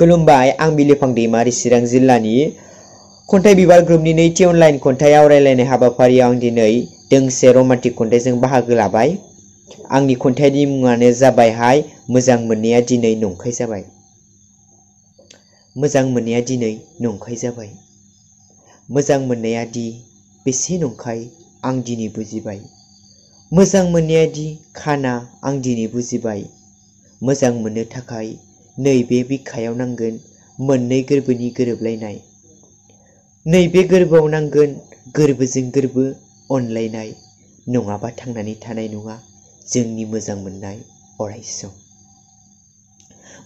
खुलुमबाय आं बिलिफां दैमारि चिरां जिल्लानि खन्थाइ बिबार ग्रुपनि नैथि अनलाइन खन्थाइ आवरायलायनाय हाबाफारियाव आं दिनै दोंसे रमान्टिक खन्थाइजों बाहागो लाबाय। आंनि खन्थाइनि मुङानो जाबायहाय मोजां मोननाया दिनै नंखाय जाबाय। मोजां मोननाया दिनै नंखाय जाबाय। मोजां मोननाया दि बेसे नंखाय आं दिनै बुजिबाय। मोजां मोननाया दि खाना आं दिनै बुजिबाय। मोजां मोननो थाखाय नैबे बिखायाव नांगोन मोननै गोरबोनि गोरोबलायनाय। नैबे गोरबोआव नांगोन गोरबोजों गोरबो अनलायनाय, नङाबा थांनानै थानाय नङा जोंनि मोजां मोननाय अरायसम।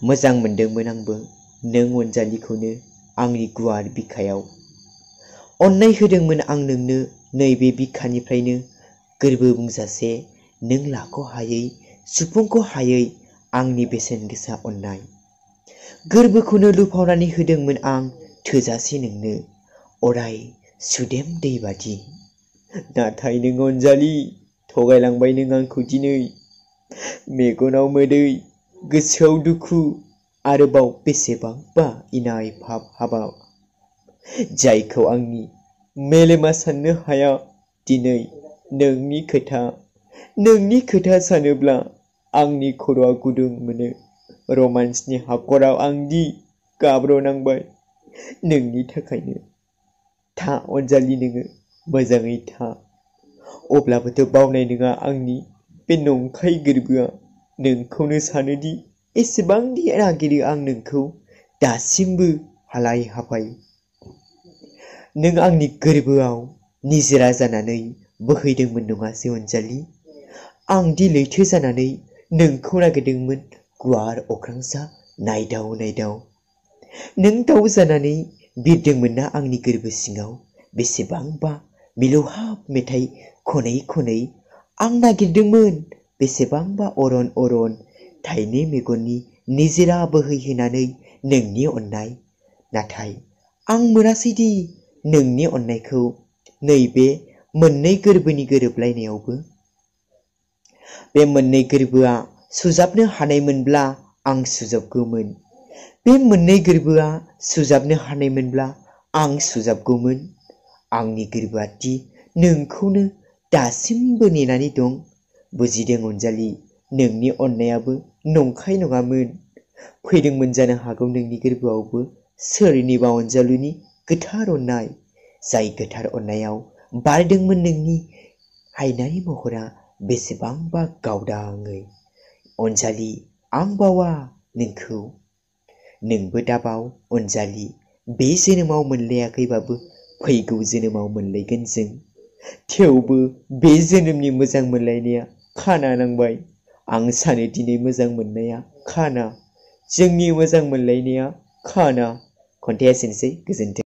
मोजां मोनदोंमोन आंबो नों अनजालिखौनो आंनि गुवार बिखायाव। अननाय होदोंमोन आं नोंनो नैबे बिखानिफ्रायनो गोरबो बुंजासे नों लाख' हायै सुफुंख' हायै आंनि बेसेन गोसा अननाय। गोरबोखौनो लुफावनानै होदोंमोन आं थोजासे नोंनो अराय सुदेम दै बादि। नाथाय नों अनजालि थगायलांबाय नों आंखौ दिनै। मेगनाव मोदै गोसोआव दुखु आरोबाव बेसेबांबा इनाय भाब हाबाब, जायखौ आंनि मेलेमा साननो हाया दिनै। नोंनि खोथा सानोब्ला आंनि खर'आ गुदुं मोनो। रमान्सनि हाखराव आं दि गाब्रनांबाय नोंनि थाखायनो। था अनजालि नोङो मोजाङै था। अब्लाबोथ' बावनाय नङा आंनि बे नंखाय गोरबोआ नोंखौनो सानोदि एसेबांदि नागिरो आं नोंखौ दासिमबो हालाय हाफाय। नों आंनि गोरबोआव निजोरा जानानै बोहैदोंमोन नङासै अनजालि? आं दि लैथो जानानै नोंखौ नागिरदोंमोन गुवार अख्रांसा नायदाव नायदाव। नों दाउ जानानै बिरदोंमोन ना आंनि गोरबो सिङाव। बेसेबांबा मिलौहाब मेथाइ खनै खनै आं नागिरदोंमोन बेसेबांबा अरन अरन थाइनै मेगननि निजोरा बोहैहोनानै नोंनि अननाय। नाथाय आं मोनासैदि नोंनि अननायखौ नैबे मोननै गोरबोनि गोरोबलायनायावबो। बे मोननै गोरबोआ सुजाबनो हानायमोनब्ला आं सुजाबगौमोन। बे मोननै गोरबोआ सुजाबनो हानायमोनब्ला आं सुजाबगौमोन। आंनि गोरबोआ दि नोंखौनो दासिमबो नेनानै दं। बुजिदों अनजालि नोंनि अननायाबो नंखाय नङामोन। फैदोंमोन जानो हागौ नोंनि गोरबोआवबो सोरनिबा अनजालुनि गोथार अननाय। जाय गोथार अननायाव बारदोंमोन नोंनि हायनारि महरा बेसेबांबा गावदाङै। अनजालि आं बावा नोंखौ। नोंबो दाबाव अनजालि। बे जोनोमाव मोनलायाखैबाबो फैगौ जोनोमाव मोनलायगोन जों। थेवबो बे जोनोमनि मोजां मोनलायनाया खाना नांबाय। आं सानो दिनै मोजां मोननाया खाना। जोंनि मोजां मोनलायनाया खाना। खन्थाइया एसेनोसै, गोजोन्थों।